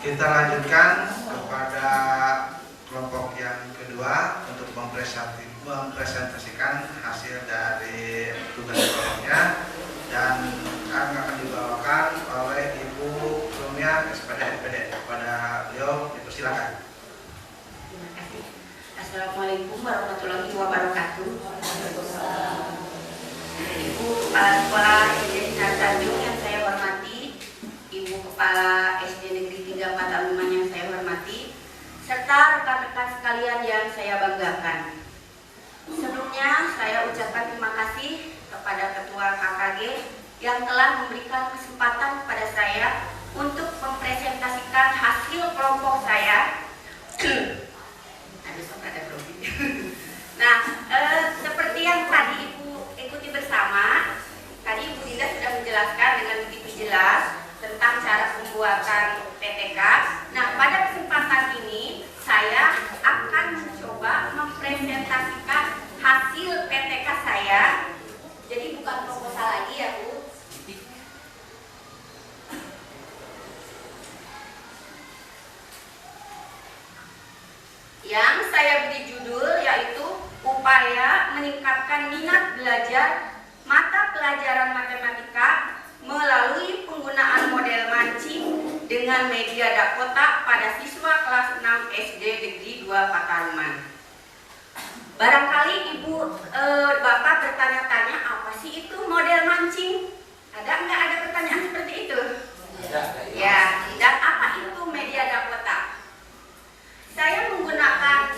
Kita lanjutkan kepada kelompok yang kedua untuk mempresentasikan hasil dari tugas kelompoknya, dan akan dibawakan oleh Ibu Rumia SPD NPD. Kepada beliau dipersilakan. Terima kasih. Assalamualaikum warahmatullahi wabarakatuh. Ibu Kepala Sekolah SD Sinar Tanjung yang saya hormati, Ibu Kepala SD Negeri 3 Mataluman yang saya hormati, serta rekan-rekan sekalian yang saya banggakan. Sebelumnya saya ucapkan terima kasih kepada Ketua KKG yang telah memberikan kesempatan kepada saya untuk mempresentasikan hasil kelompok saya. Nah, seperti yang tadi Ibu ikuti bersama, tadi Ibu Dinda sudah menjelaskan dengan begitu jelas tentang cara pembuatan PTK. Nah, pada kesempatan ini saya akan mencoba mempresentasikan hasil PTK saya. Jadi bukan proposal lagi ya, Bu. Yang saya beri judul yaitu upaya meningkatkan minat belajar mata pelajaran matematika melalui penggunaan model mancing dengan media Dakota pada siswa kelas 6 SD Negeri 2 Pataluman. Barangkali Ibu Bapak bertanya-tanya, apa sih itu model mancing? Ada pertanyaan seperti itu? Ada. Ya, dan apa itu media Dakota? Saya menggunakan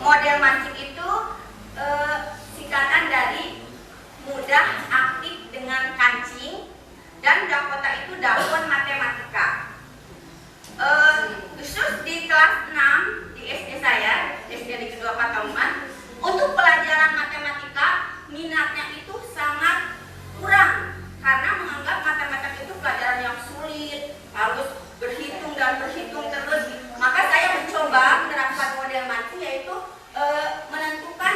model mancing itu singkatan dari mudah, aktif dengan kancing, dan Dakota itu Dakon matematika. Khusus di kelas 6 di SD saya, SD Negeri 2 Pataluman, untuk pelajaran matematika minatnya itu sangat kurang karena menganggap matematika itu pelajaran yang sulit, harus berhitung dan berhitung terus. Maka saya mencoba menerapkan model mancing, yaitu menentukan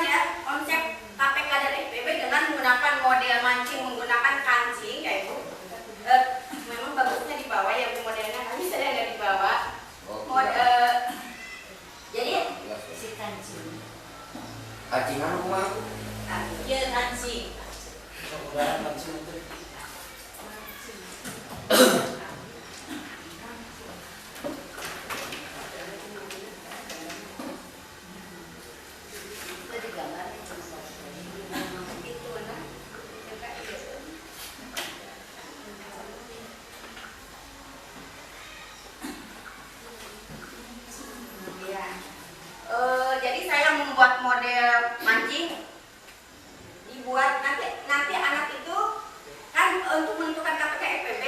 ya konsep KPK dan FPB dengan menggunakan model mancing, menggunakan kancing, yaitu memang bagusnya dibawa ya Bu modelnya, tapi saya nggak dibawa. Jadi si kancing. Kacingan rumah. Iya kancing. Jadi saya membuat model mancing, dibuat nanti anak itu kan untuk menentukan KPK FPB.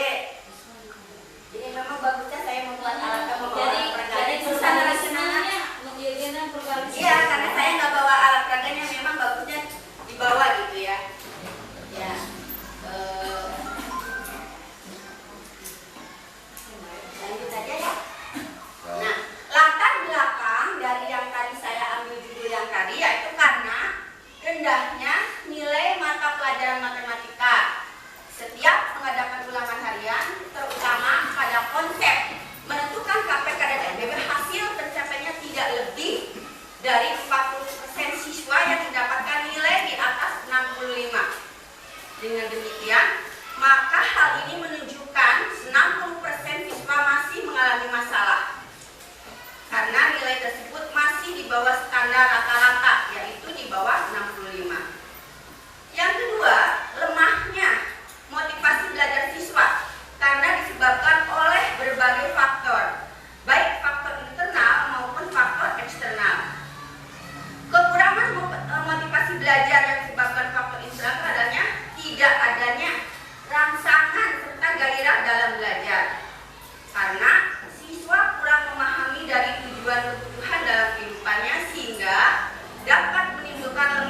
Jadi memang bagusnya saya membuat alat Jadi susah senangnya menjadikan perbalik. Iya, karena saya nggak bawa alat peraganya, memang bagusnya dibawa gitu ya. Ya. Lanjut aja ya. Nah, latar belakang dari yang tadi saya ambil judul yang tadi yaitu karena rendahnya nilai mata pelajaran matematika. Setiap mengadakan ulangan harian, terutama pada konsep menentukan KPK dan FPB, hasil tercapainya tidak lebih dari 40% siswa yang mendapatkan nilai di atas 65. Dengan demikian, maka hal ini menunjukkan 60% siswa masih mengalami masalah karena nilai tersebut masih di bawah standar rata-rata, yaitu di bawah 65. Yang kedua, lemahnya motivasi belajar siswa karena disebabkan oleh berbagai faktor, baik faktor internal maupun faktor eksternal. Kekurangan motivasi belajar yang disebabkan faktor internal adanya tidak adanya rangsangan serta gairah dalam belajar, karena siswa kurang memahami dari tujuan kebutuhan dalam kehidupannya sehingga dapat menimbulkan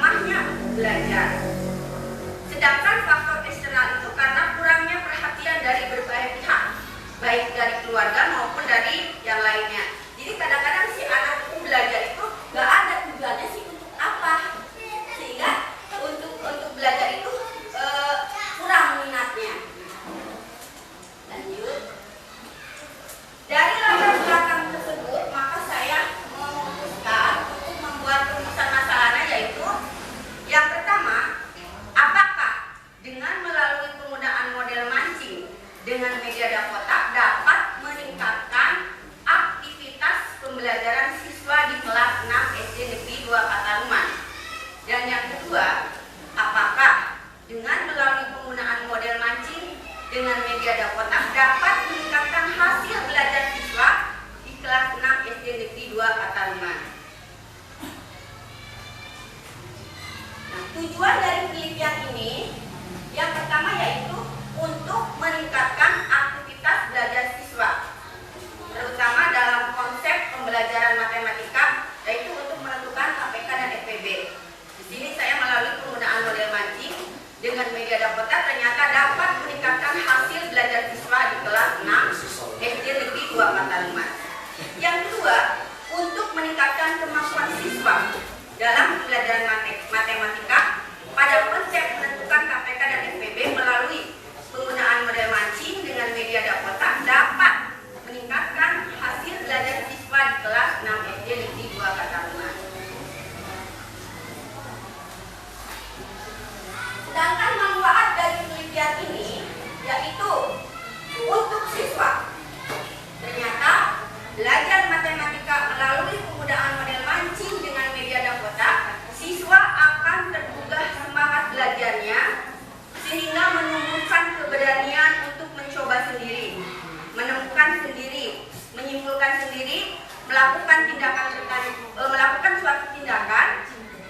media dapotak dapat meningkatkan hasil belajar siswa di kelas 6 SD Negeri 2 Pataruman. Nah, tujuan dari penelitian ini yang pertama yaitu untuk meningkatkan aktivitas belajar siswa, terutama dalam konsep pembelajaran matematika, yaitu untuk menentukan KPK dan FPB. Di sini saya melalui penggunaan model mancing dengan media dapotak ternyata dapat meningkatkan hasil belajar siswa di kelas 6 SD Negeri 2 Pataruman. Yang kedua, untuk meningkatkan kemampuan siswa dalam pembelajaran matematika pada konsep menentukan KPK dan FPB melalui penggunaan model mancing dengan media dapotak dapat meningkatkan hasil belajar siswa di kelas 6 SD Negeri 2 Pataruman. Sedangkan manfaat dari penelitian ini yaitu untuk siswa. Ternyata belajar matematika melalui penggunaan model mancing dengan media dapotak, siswa akan tergugah semangat belajarnya sehingga menumbuhkan keberanian untuk mencoba sendiri, menemukan sendiri, menyimpulkan sendiri, melakukan suatu tindakan,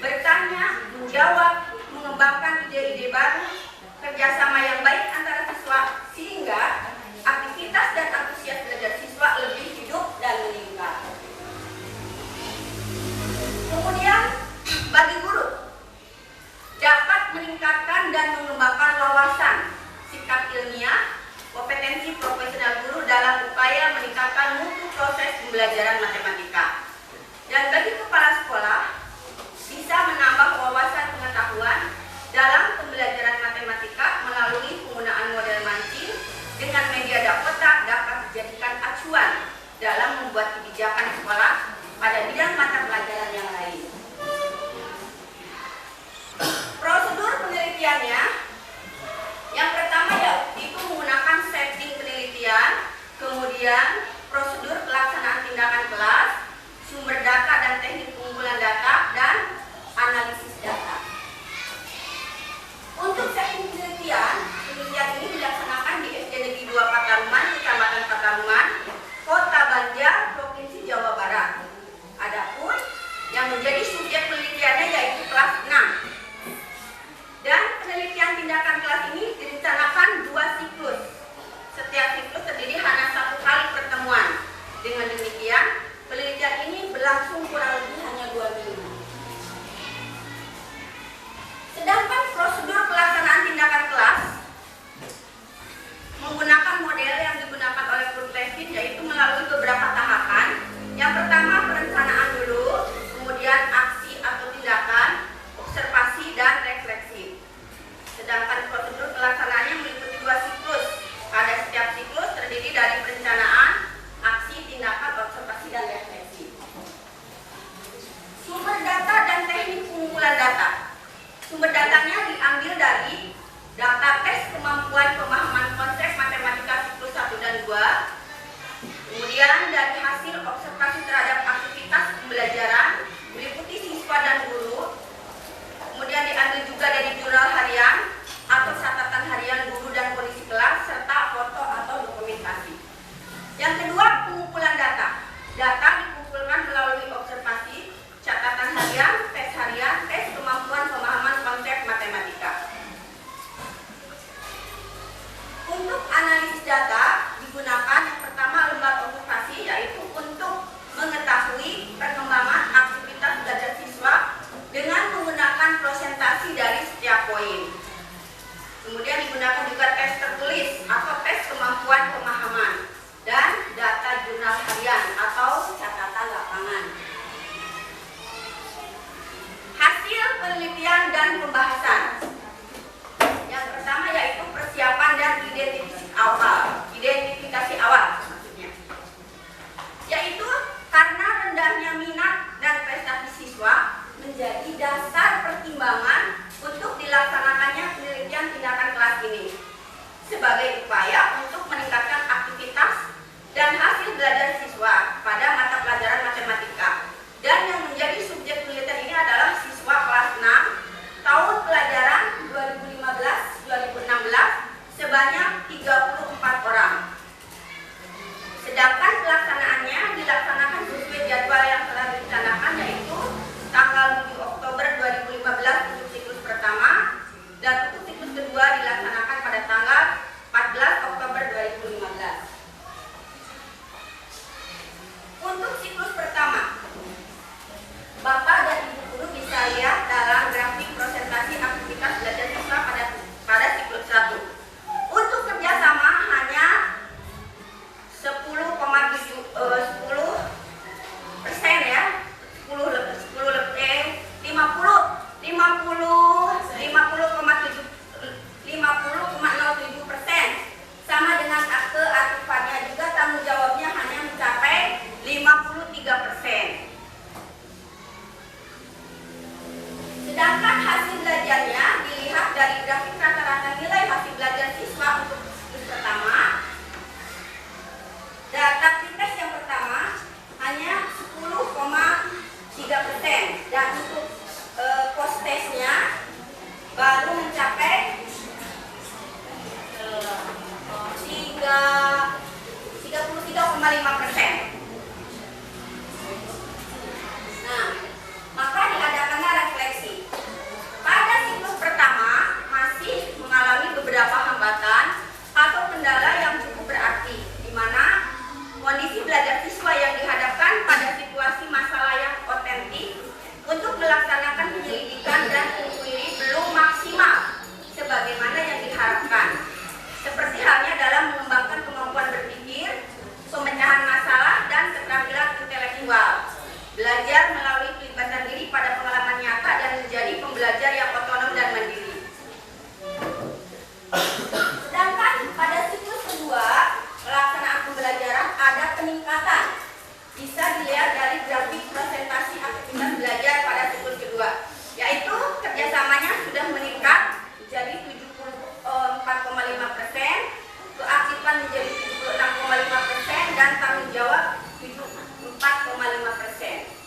bertanya, menjawab, mengembangkan ide-ide baru, kerjasama yang baik antara siswa sehingga aktivitas dan antusias belajar siswa lebih hidup dan meningkat. Kemudian bagi guru dapat meningkatkan dan mengembangkan wawasan, sikap ilmiah, kompetensi profesional guru dalam upaya meningkatkan mutu proses pembelajaran matematika. Dan bagi kepala sekolah bisa menambah wawasan pengetahuan dalam pembelajaran matematika melalui penggunaan model mancing dengan media dapotak dapat dijadikan acuan dalam membuat kebijakan sekolah pada bidang mata pelajaran yang lain. Prosedur penelitiannya yang pertama yaitu menggunakan setting penelitian, kemudian prosedur pelaksanaan tindakan kelas, sumber data dan teknik pengumpulan data dari grafik rata-rata nilai hasil belajar siswa untuk siklus pertama, data tes yang pertama hanya 10,3% dan untuk post testnya baru mencapai 33,5%. Nah, maka diadakanlah refleksi. Pada siklus pertama masih mengalami beberapa hambatan atau kendala yang cukup berarti, di mana kondisi belajar siswa yang dihadapkan pada situasi masalah yang otentik untuk melaksanakan penyelidikan dan inquiry belum maksimal sebagaimana yang diharapkan. Seperti halnya dalam mengembangkan kemampuan berpikir, pemecahan masalah, dan keterampilan intelektual. Belajar melalui pelibatan diri pada pengalaman nyata dan menjadi pembelajar yang otonom dan mandiri. Sedangkan pada siklus kedua, pelaksanaan pembelajaran ada peningkatan. Bisa dilihat dari grafik presentasi aktivitas belajar pada siklus kedua, yaitu kerjasamanya sudah meningkat menjadi 74,5%, keaktifan menjadi 76,5%, dan tanggung jawab 74,5%.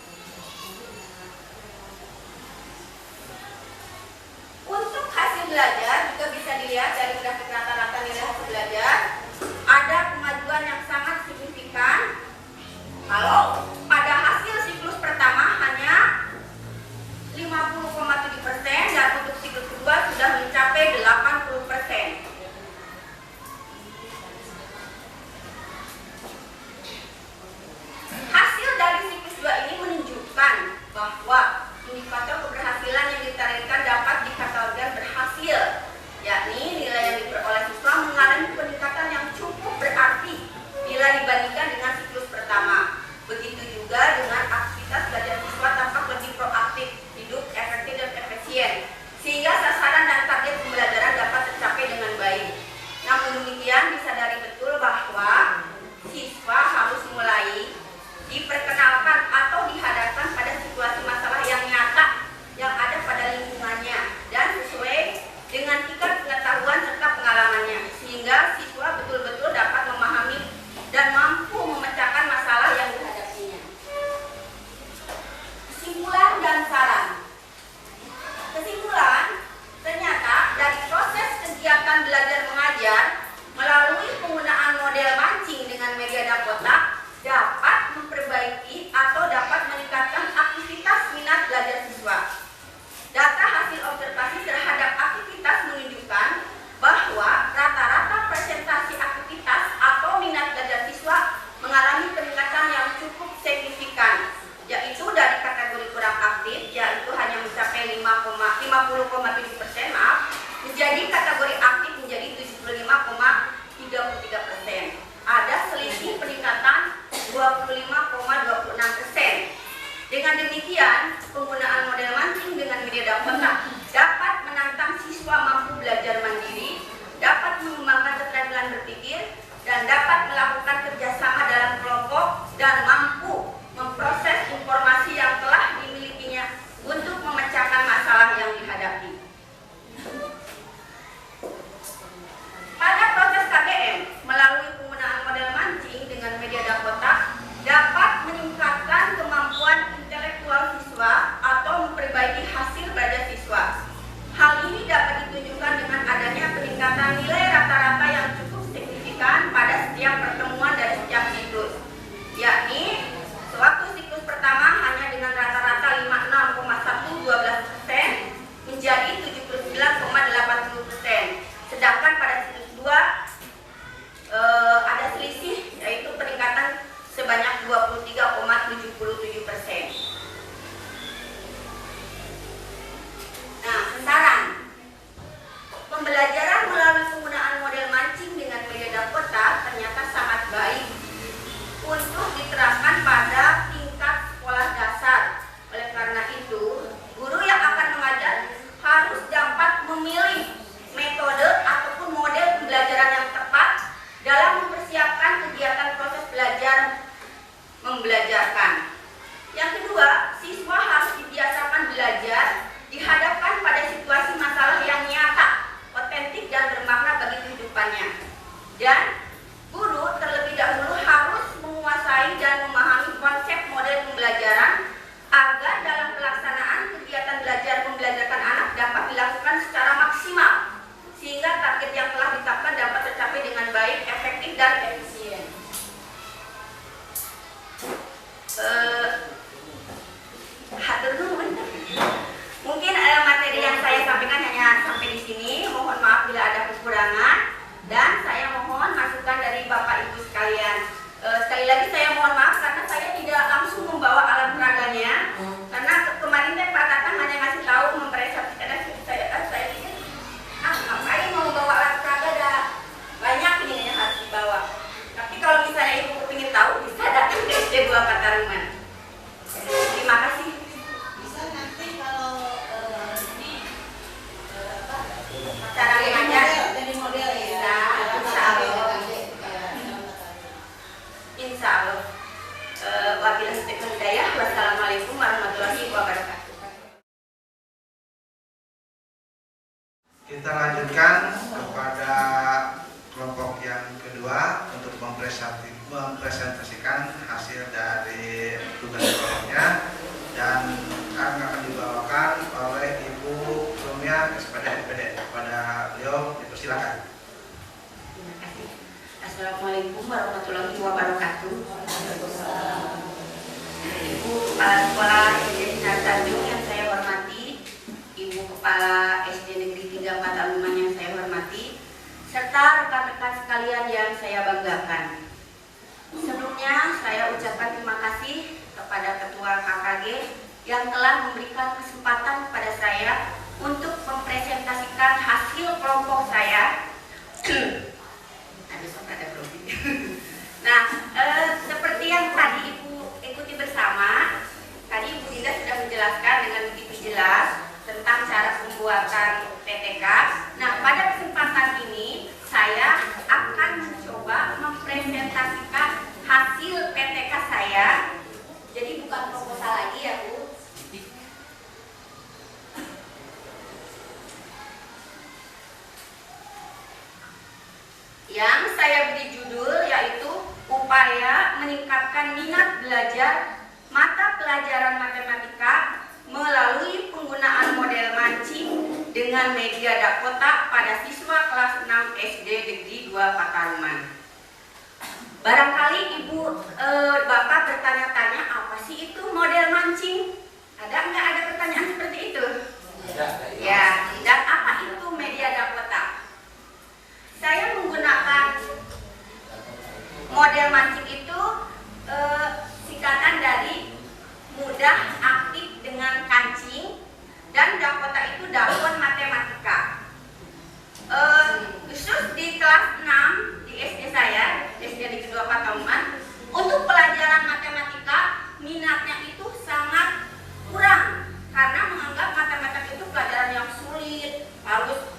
Untuk hasil belajar juga bisa dilihat dari grafik rata-rata nilai hasil belajar, ada kemajuan yang sangat signifikan. Kalau pada hasil siklus pertama hanya 50,7% dan untuk siklus kedua sudah mencapai 80%. Hasil dari siklus 2 ini menunjukkan bahwa indikator keberhasilan yang ditargetkan dapat dikategorikan berhasil, yakni nilai yang diperoleh siswa mengalami peningkatan yang cukup berarti bila dibandingkan dengan siklus pertama. Begitu juga dengan aktivitas belajar siswa tampak lebih proaktif, hidup, efektif, dan efisien, sehingga sasaran dan target pembelajaran dapat tercapai dengan baik. Namun demikian, disadari betul bahwa siswa harus mulai diperkenalkan atau dihadapkan pada situasi masalah yang nyata yang ada pada lingkungannya dan sesuai dengan tingkat pengetahuan serta pengalamannya, sehingga siswa betul-betul dapat memahami dan mampu memecahkan masalah yang dihadapinya. Kesimpulan dan saran. Kesimpulan, ternyata dari proses kegiatan belajar mengajar melalui penggunaan model mancing dengan media kotak dapat memperbaiki atau dapat meningkatkan aktivitas minat belajar siswa. Data hasil observasi terhadap aktivitas menunjukkan bahwa rata-rata presentasi aktivitas atau minat belajar siswa mengalami peningkatan yang cukup signifikan, yaitu dari kategori kurang aktif, yaitu hanya mencapai 50,7%, menjadi kategori aktif menjadi 75,33%. Ada selisih peningkatan 25,26%. Dengan demikian, penggunaan model mancing dengan media kotak dapat menantang siswa mampu belajar mandiri, dapat mengembangkan keterampilan berpikir, dan dapat melakukan kerjasama dalam kelompok dan mampu memproses informasi yang telah dimilikinya untuk memecahkan masalah yang dihadapi. Pada proses KBM, melalui penggunaan model mancing dengan media kotak dapat meningkatkan kemampuan intelektual siswa atau memperbaiki hasil belajar siswa. Hal ini dapat ditunjukkan dengan adanya peningkatan nilai rata-rata yang cukup signifikan pada setiap pertemuan dari setiap siklus, yakni sewaktu siklus pertama hanya dengan rata-rata 56,112% menjadi 79,80%, sedangkan pada siklus 2 ada selisih, yaitu peningkatan sebanyak 23,77%. Nah, saran. Pembelajaran melalui penggunaan model mancing dengan media kotak ternyata sangat baik untuk diterapkan pada tingkat sekolah dasar. Oleh karena itu, guru yang akan mengajar harus dapat memilih metode ataupun model pembelajaran yang tepat dalam mempersiapkan kegiatan proses belajar membelajarkan. Yang kedua, siswa harus dibiasakan belajar dihadapkan pada situasi masalah yang nyata kekurangan dan saya mohon masukan dari Bapak Ibu sekalian. Sekali lagi saya mohon maaf karena saya tidak langsung membawa alat peraganya, karena kemarin Pak Tatang hanya ngasih tahu mempresentasikan saya pikir ngapain mau bawa alat peraga, dah banyak ini yang harus dibawa. Tapi kalau misalnya Ibu ingin tahu bisa datang ke SD 2 Pataruman. Terima kasih. Bisa nanti kalau ini Cara mengajar jadi model ya. bisa, insya Allah. Insya Allah. Wabillahi taufiq wal hidayah. Wassalamualaikum warahmatullahi wabarakatuh. Kita lanjutkan kepada kelompok yang kedua untuk mempresentasikan hasil dari tugas kelompoknya dan akan dibawakan oleh Ibu Rumia SPD SPD. Kepada beliau dipersilakan. Terima kasih. Assalamualaikum warahmatullahi wabarakatuh. Ibu Kepala Sekolah SD Sinar Tanjung yang saya hormati, Ibu Kepala SD Negeri 3 Pataruman yang saya hormati, serta rekan-rekan sekalian yang saya banggakan. Sebelumnya saya ucapkan terima kasih kepada Ketua KKG yang telah memberikan kesempatan kepada saya untuk mempresentasikan hasil kelompok saya. Nah, seperti yang tadi Ibu ikuti bersama, tadi Ibu Dinda sudah menjelaskan dengan begitu jelas tentang cara pembuatan PTK. Nah, pada kesempatan ini saya akan mencoba mempresentasikan hasil PTK saya. Jadi bukan proposal lagi ya, Bu. Yang saya beri judul yaitu upaya meningkatkan minat belajar mata pelajaran matematika melalui penggunaan model mancing dengan media Dakota pada siswa kelas 6 SD Negeri 2 Pataruman. Barangkali Ibu Bapak bertanya-tanya, apa sih itu model mancing? Nggak ada pertanyaan seperti itu? Ya, dan apa itu media Dakota? Saya menggunakan model mancing itu singkatan dari mudah, aktif dengan kancing, dan Dakota itu dakon matematika. Khusus di kelas 6 di SD saya, SD Negeri 2 Pataruman, untuk pelajaran matematika minatnya itu sangat kurang karena menganggap matematika itu pelajaran yang sulit, harus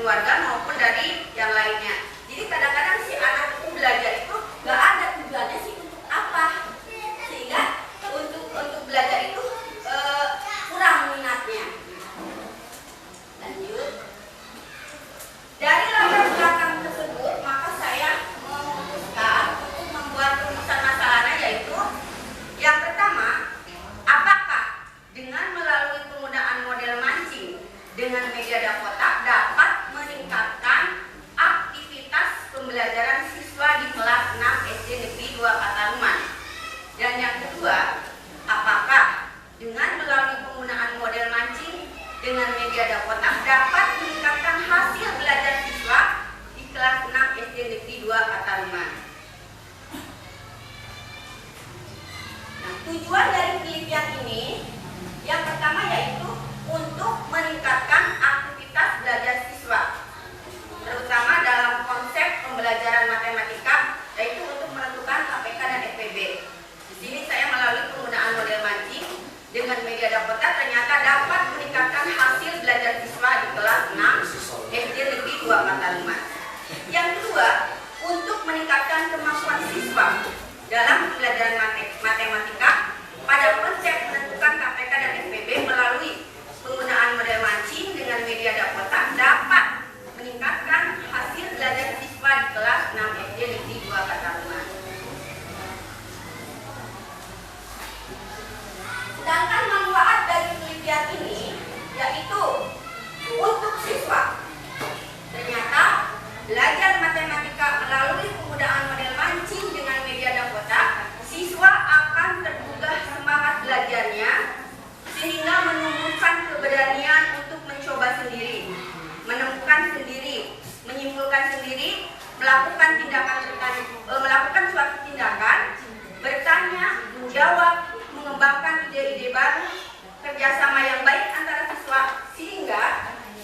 keluarga maupun dari yang lainnya. Jadi kadang-kadang si anak itu belajar itu nggak ada tujuannya sih untuk apa, sehingga untuk belajar itu kurang minatnya. Lanjut. Dari latar belakang tersebut, maka saya memutuskan untuk membuat rumusan masalahnya, yaitu yang pertama, apakah dengan melalui penggunaan model mancing dengan media kotak dapat meningkatkan aktivitas pembelajaran siswa di kelas 6 SD Negeri 2 Pataruman? Dan yang kedua, apakah dengan melalui penggunaan model mancing dengan media kotak dapat meningkatkan hasil belajar siswa di kelas 6 SD Negeri 2 Pataruman? Nah, tujuan dari penelitian ini yang pertama yaitu untuk meningkatkan aktivitas belajar siswa, terutama dalam konsep pembelajaran matematika, yaitu untuk menentukan KPK dan FPB. Di sini saya melalui penggunaan model mancing dengan media kotak ternyata dapat meningkatkan hasil belajar siswa di kelas 6 SD Negeri 2 Pataruman. Yang kedua, untuk meningkatkan kemampuan siswa dalam pembelajaran matematika pada konsep menentukan KPK dan FPB melalui penggunaan model mancing dengan media kotak dapat meningkatkan hasil belajar siswa di kelas 6 SD Negeri 2 Pataruman. Sedangkan manfaat dari penelitian ini yaitu untuk siswa, ternyata belajar matematika melalui penggunaan model mancing dengan media kotak, siswa akan tergugah semangat belajarnya sehingga menumbuhkan keberanian untuk mencoba sendiri, menemukan sendiri, menyimpulkan sendiri, melakukan suatu tindakan, bertanya, menjawab, mengembangkan ide-ide baru, kerjasama yang baik antara siswa, sehingga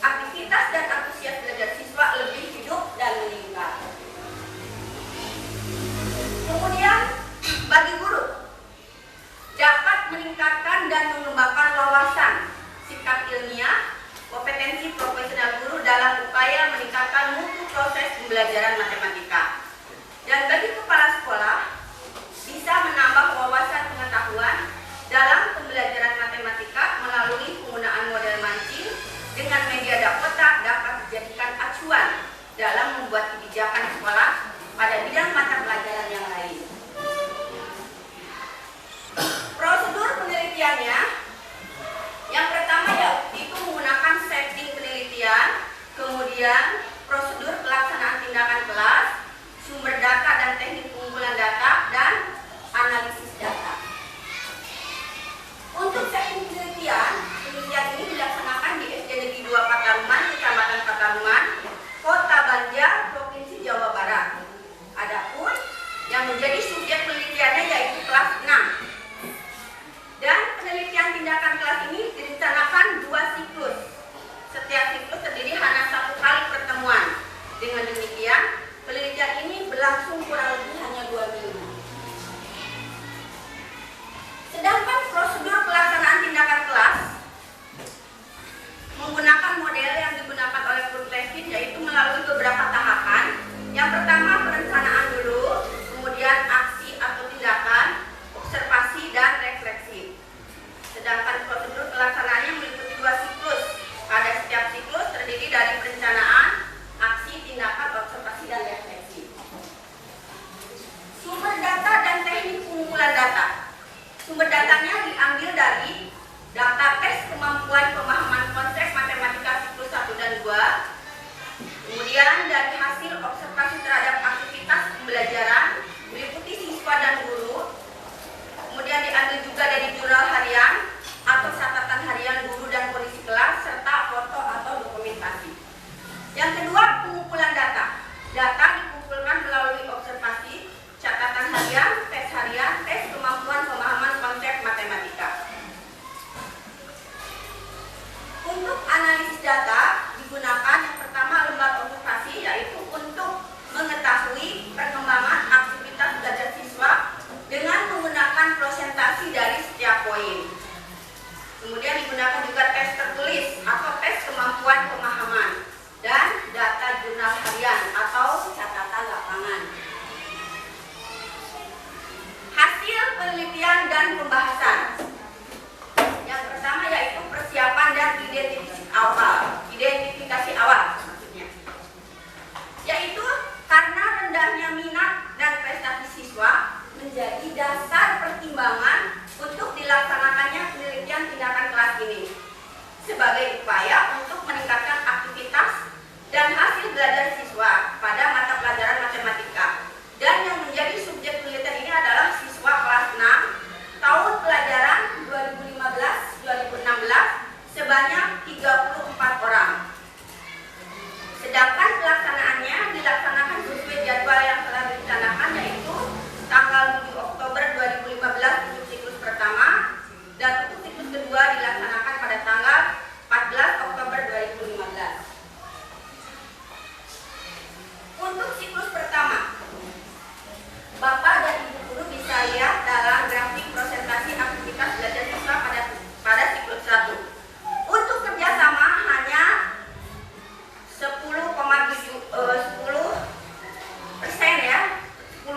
aktivitas dan antusias belajar siswa lebih hidup dan meningkat. Kemudian bagi guru, dapat meningkatkan dan mengembangkan wawasan, sikap ilmiah, kompetensi profesional guru dalam upaya meningkatkan mutu proses pembelajaran matematika. Dan bagi kepala sekolah, bisa menambah wawasan pengetahuan dalam pembelajaran matematika melalui penggunaan model mancing dengan media kotak dapat dijadikan acuan dalam membuat kebijakan sekolah pada bidang mata pelajaran yang lain. Prosedur penelitiannya, yang pertama yaitu menggunakan setting penelitian, kemudian prosedur pelaksanaan tindakan kelas, sumber data dan teknik pengumpulan data, dan analisis data. Untuk setting penelitian ini dilaksanakan di SD Negeri 2 Pataruman, Kecamatan Pataruman, Kota Banjar, Provinsi Jawa Barat. Adapun yang menjadi subjek penelitiannya yaitu kelas 6. Dan penelitian tindakan kelas ini direncanakan 2 siklus. Setiap siklus terdiri hanya 1 kali pertemuan. Untuk siklus pertama, Bapak dan Ibu guru bisa lihat dalam grafik presentasi aktivitas belajar siswa pada siklus 1. Untuk kerjasama hanya 10,7% ya, 50,07%,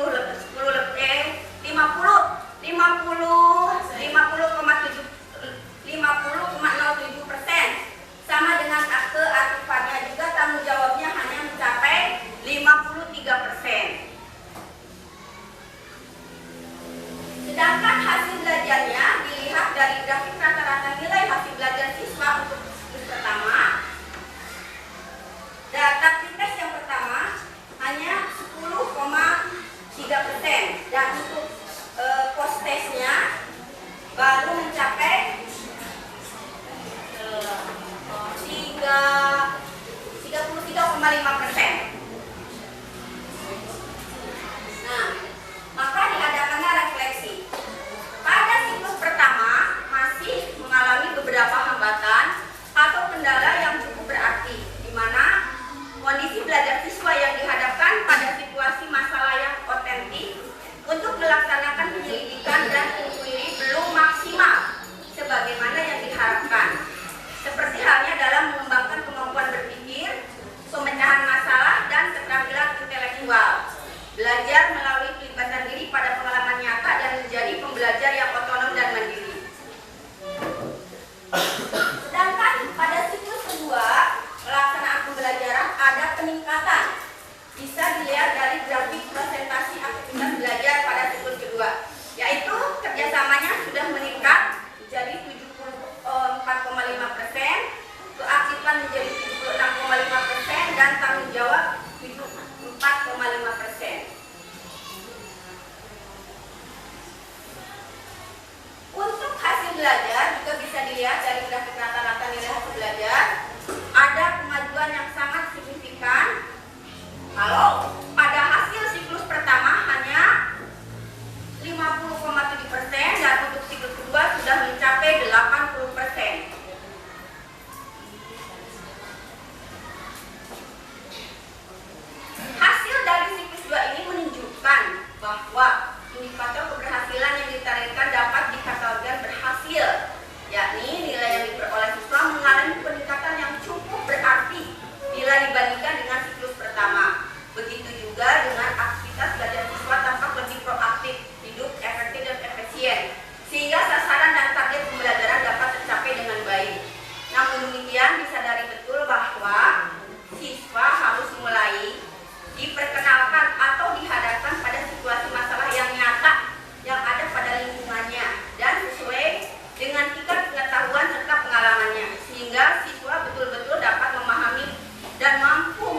sama dengan akte aktifannya juga tanggung jawabnya hanya mencapai 53%. Sedangkan hasil belajarnya dilihat dari grafik rata-rata nilai hasil belajar siswa untuk siklus pertama. Data tes yang pertama hanya 10,3% dan untuk post testnya baru mencapai 33,5%. Nah, maka diadakannya refleksi. Pada siklus pertama masih mengalami beberapa hambatan atau kendala yang cukup berarti, di mana kondisi belajar siswa yang dihadapkan pada situasi masalah yang otentik untuk melaksanakan penyelidikan dan inquiry belum maksimal sebagaimana yang diharapkan. Seperti halnya dalam mengembangkan kemampuan berpikir, pemecahan masalah, dan keterampilan intelektual. Belajar melalui pelibatan diri pada pengalaman nyata dan menjadi pembelajar yang otonom dan mandiri. Sedangkan pada siklus kedua, pelaksanaan pembelajaran ada peningkatan. Bisa dilihat dari grafik presentasi aktivitas belajar pada siklus kedua, yaitu kerjasamanya sudah meningkat menjadi 74,5%, keaktifan menjadi 76,5%, dan tanggung jawab 74,5%. Untuk hasil belajar juga bisa dilihat dari grafik rata-rata nilai hasil belajar. Ada kemajuan yang sangat signifikan. Kalau pada hasil siklus pertama hanya 50,7% dan untuk siklus kedua sudah mencapai 80%. Hasil dari siklus 2 ini menunjukkan bahwa indikator keberhasilan yang ditargetkan dapat dikategorikan berhasil, yakni nilai yang diperoleh siswa mengalami peningkatan yang cukup berarti bila dibandingkan dengan siklus pertama. Begitu juga dengan aktivitas belajar siswa tampak lebih proaktif, hidup, efektif, dan efisien, sehingga sasaran dan target pembelajaran dapat tercapai dengan baik. Namun demikian, disadari betul bahwa siswa harus mulai diperkenalkan atau dihadapkan pada situasi masalah yang nyata yang ada pada lingkungannya dan sesuai dengan tingkat pengetahuan serta pengalamannya, sehingga siswa betul-betul dapat memahami dan mampu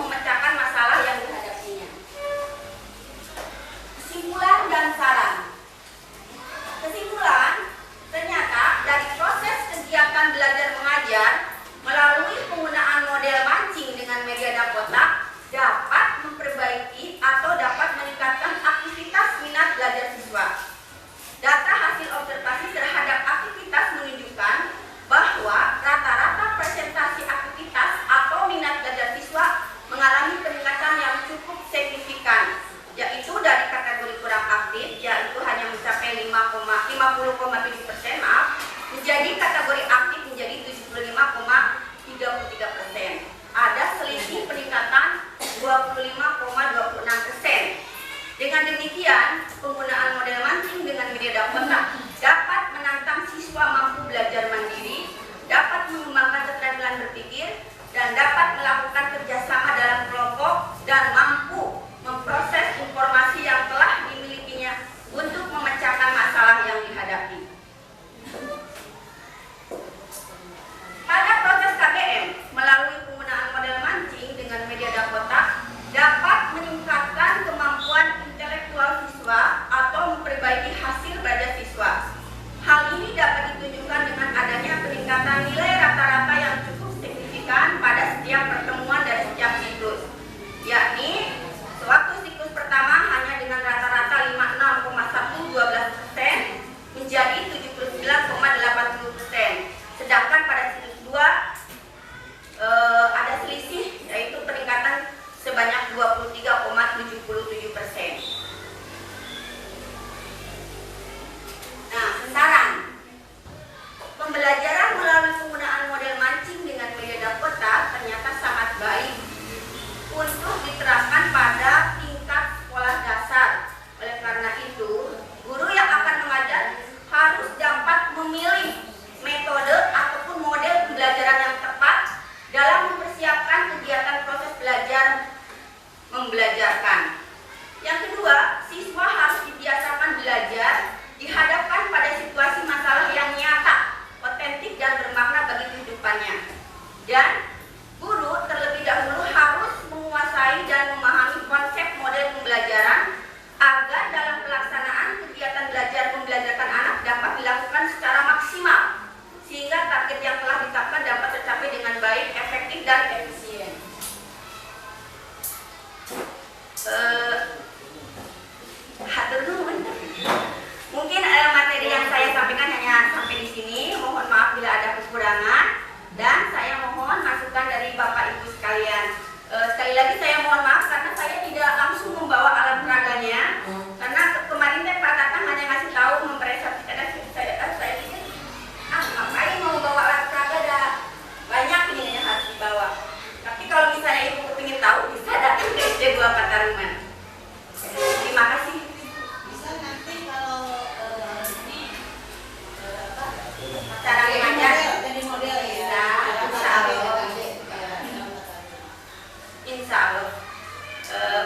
Insya Allah.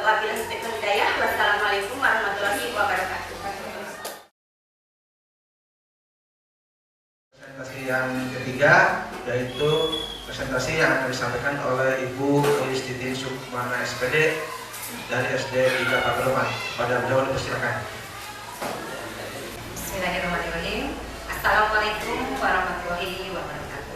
Wabillahi taufiq wal hidayah. Wassalamualaikum warahmatullahi wabarakatuh. Presentasi yang ketiga yaitu presentasi yang akan disampaikan oleh Ibu Yustitin Sukmana SPD dari SD 3 Pagelaran. Pada beliau dipersilakan. Bismillahirrahmanirrahim. Assalamualaikum warahmatullahi wabarakatuh.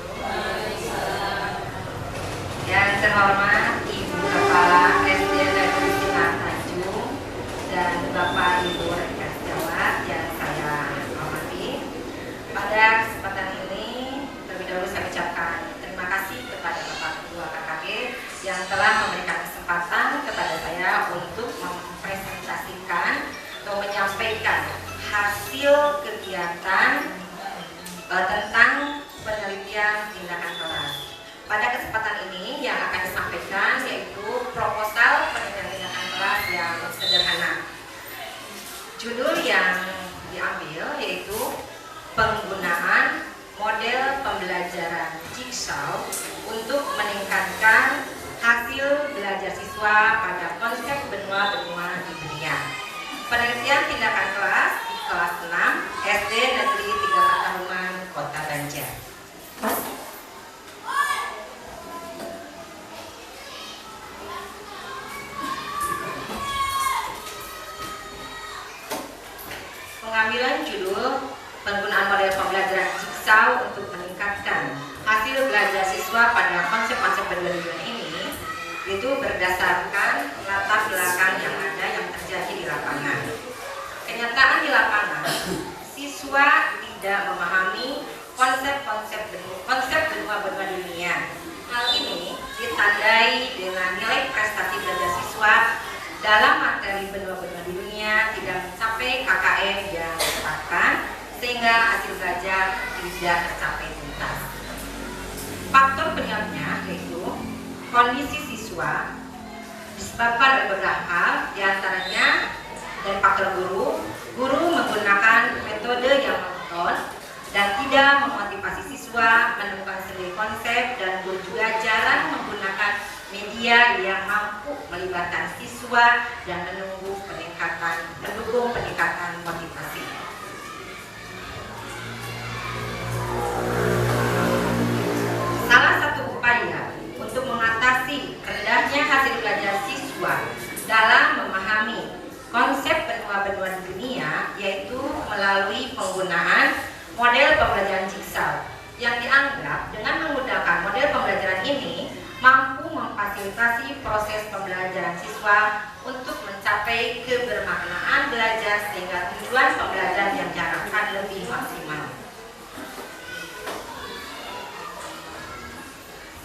Yang terhormat Ibu Kepala SD Negeri Sinar Tanjung dan Bapak Ibu rekan sejawat yang saya hormati. Pada kesempatan ini terlebih dahulu saya ucapkan terima kasih kepada Bapak Ketua KKG yang telah memberikan kesempatan kepada saya untuk mempresentasikan atau menyampaikan hasil kegiatan tentang penelitian tindakan kelas. Pada kesempatan ini yang akan disampaikan yaitu proposal penelitian tindakan kelas yang sederhana. Judul yang diambil yaitu penggunaan model pembelajaran jigsaw untuk meningkatkan hasil belajar siswa pada konsep benua-benua di dunia. Penelitian tindakan kelas di kelas 6 SD Negeri 3 Pataruman, Kota Banjar. Pengambilan judul penggunaan model pembelajaran jigsaw untuk meningkatkan hasil belajar siswa pada konsep-konsep benua dunia ini itu berdasarkan latar belakang yang ada yang terjadi di lapangan. Kenyataan di lapangan, siswa tidak memahami konsep benua-benua dunia. Hal ini ditandai dengan nilai prestasi belajar siswa dalam materi benua-benua di dunia tidak mencapai KKM yang ditetapkan, sehingga hasil belajar tidak tercapai tuntas. Faktor penyebabnya yaitu kondisi siswa disebabkan oleh beberapa hal, diantaranya dari faktor guru menggunakan metode yang monoton dan tidak memotivasi siswa menemukan sendiri konsep, dan guru juga jarang menggunakan media yang mampu melibatkan siswa dan mendukung peningkatan motivasi. Salah satu upaya untuk mengatasi rendahnya hasil belajar siswa dalam memahami konsep benua-benua di dunia yaitu melalui penggunaan model pembelajaran jigsaw yang dianggap dengan menggunakan model pembelajaran ini mampu memfasilitasi proses pembelajaran siswa untuk mencapai kebermaknaan belajar sehingga tujuan pembelajaran yang diharapkan lebih maksimal.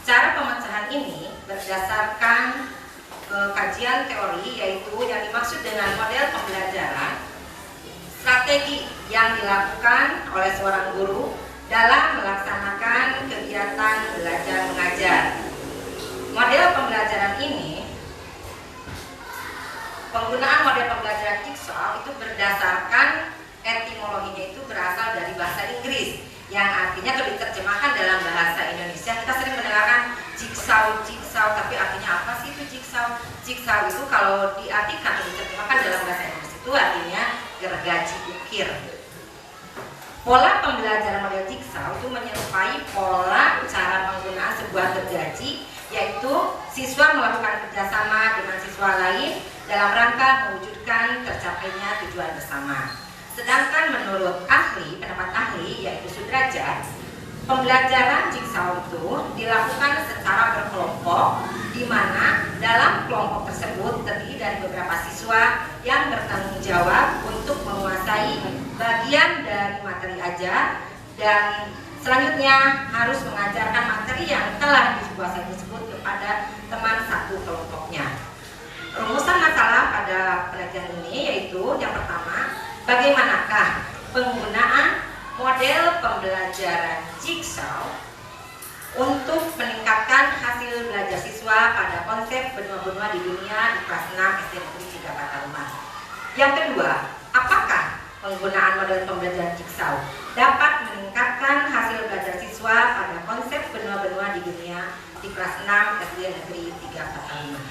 Cara pemecahan ini berdasarkan kajian teori, yaitu yang dimaksud dengan model pembelajaran strategi yang dilakukan oleh seorang guru dalam melaksanakan kegiatan belajar mengajar. Model pembelajaran ini, penggunaan model pembelajaran jigsaw itu berdasarkan etimologinya itu berasal dari bahasa Inggris yang artinya kalau diterjemahkan dalam bahasa Indonesia kita sering mendengarkan jigsaw, tapi artinya apa sih itu jigsaw? Jigsaw itu kalau diartikan atau diterjemahkan dalam bahasa Inggris itu artinya gergaji ukir. Pola pembelajaran model jigsaw itu menyerupai pola cara penggunaan sebuah gergaji, yaitu siswa melakukan kerjasama dengan siswa lain dalam rangka mewujudkan tercapainya tujuan bersama. Sedangkan menurut pendapat ahli yaitu Sudrajat, pembelajaran jigsaw itu dilakukan secara berkelompok, di mana dalam kelompok tersebut terdiri dari beberapa siswa yang bertanggung jawab untuk menguasai bagian dari materi ajar dan selanjutnya harus mengajarkan materi yang telah dikuasai tersebut kepada teman satu kelompoknya. Rumusan masalah pada penelitian ini yaitu yang pertama, bagaimanakah penggunaan model pembelajaran jigsaw untuk meningkatkan hasil belajar siswa pada konsep benua-benua di dunia di kelas 6 SD Negeri 3 Pataruman. Yang kedua, apakah penggunaan model pembelajaran jigsaw dapat meningkatkan hasil belajar siswa pada konsep benua-benua di dunia di di kelas 6 SD Negeri 3 Petaluma.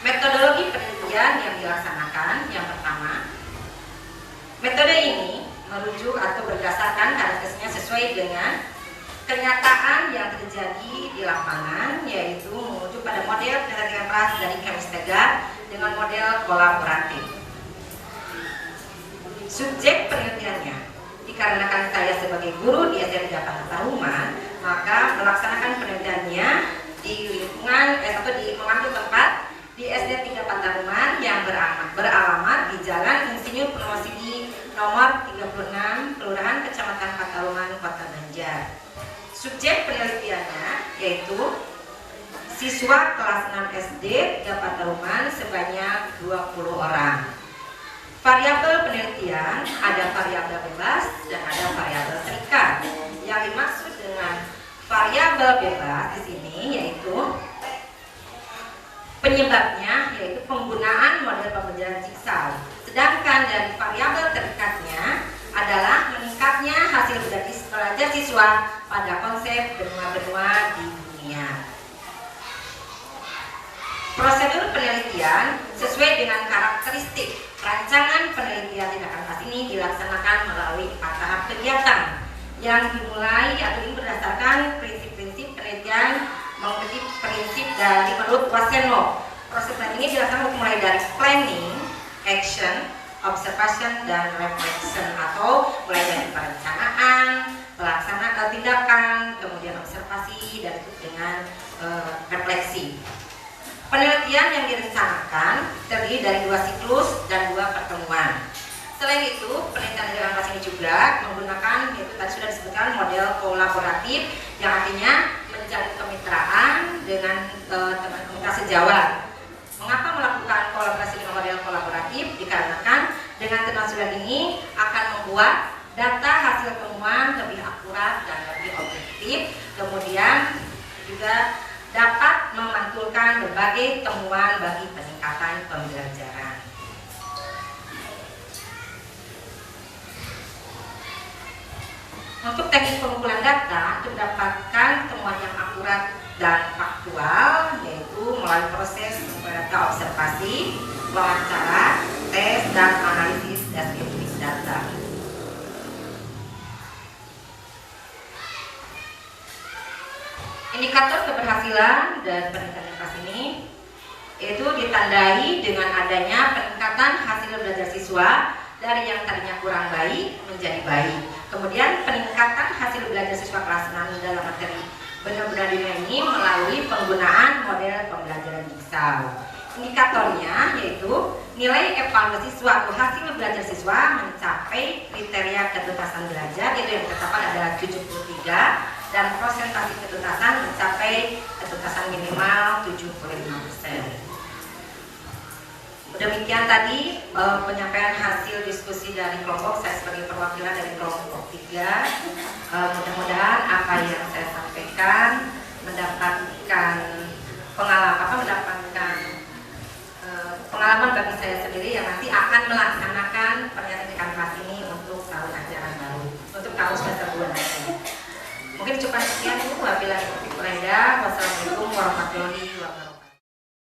Metodologi penelitian yang dilaksanakan, yang pertama, metode ini merujuk atau berdasarkan karakteristiknya sesuai dengan kenyataan yang terjadi di lapangan, yaitu merujuk pada model penelitian kelas dari Chemistega dengan model kolaboratif. Subjek penelitiannya, dikarenakan saya sebagai guru di SD 3 Petaluma, maka melaksanakan penelitiannya di lingkungan atau di mengambil tempat di SD 3 Petaluma yang beralamat di Jalan Insinyur Purnosidi nomor 36, Kelurahan Kecamatan Pataluman, Kota Banjar. Subjek penelitiannya yaitu siswa kelas 6 SD 3 Pataluman sebanyak 20 orang. Variabel penelitian ada variabel bebas dan ada variabel terikat. Yang dimaksud dengan variabel bebas di sini yaitu penyebabnya yaitu penggunaan model pembelajaran jigsaw. Sedangkan dari variabel terikatnya adalah meningkatnya hasil belajar siswa pada konsep benua-benua di dunia. Prosedur penelitian sesuai dengan karakteristik rancangan penelitian tindakan kelas ini dilaksanakan melalui 4 tahap kegiatan yang dimulai atau ini berdasarkan prinsip-prinsip penelitian mengikuti prinsip dari menurut Waseno. Proses ini dilaksanakan mulai dari planning, action, observation, dan reflection, atau mulai dari perencanaan, pelaksanaan tindakan, kemudian observasi, dan dengan refleksi. Penelitian yang direncanakan terdiri dari 2 siklus dan 2 pertemuan. Selain itu, penelitian dalam kelas ini juga menggunakan, yaitu tadi sudah disebutkan, model kolaboratif yang artinya menjalin kemitraan dengan teman-teman sejawat. Mengapa melakukan kolaborasi dengan model kolaboratif? Dikarenakan dengan ketersediaan ini akan membuat data hasil temuan lebih akurat dan lebih objektif, kemudian juga dapat memantulkan berbagai temuan bagi peningkatan pembelajaran. Untuk teknik pengumpulan data, untuk mendapatkan temuan yang akurat dan faktual, yaitu melalui proses data observasi, wawancara, tes, dan analisis deskriptif data. Indikator keberhasilan dan peningkatan kelas ini itu ditandai dengan adanya peningkatan hasil belajar siswa dari yang tadinya kurang baik menjadi baik. Kemudian peningkatan hasil belajar siswa kelas 6 dalam materi benar-benar dunia ini melalui penggunaan model pembelajaran jigsaw. Indikatornya yaitu nilai evaluasi siswa atau hasil belajar siswa mencapai kriteria ketuntasan belajar, yaitu yang ditetapkan adalah 73, dan persentase ketuntasan mencapai ketuntasan minimal 75%. Demikian tadi penyampaian hasil diskusi dari kelompok. Saya sebagai perwakilan dari kelompok 3, mudah-mudahan apa yang saya sampaikan mendapatkan pengalaman bagi saya sendiri yang nanti akan melaksanakan pernyataan kelas ini untuk tahun ajaran baru, untuk tahun semester 2 nanti. Mungkin cukup sekian Bu. Wabillahi taufiq wal hidayah. Wassalamualaikum warahmatullahi wabarakatuh.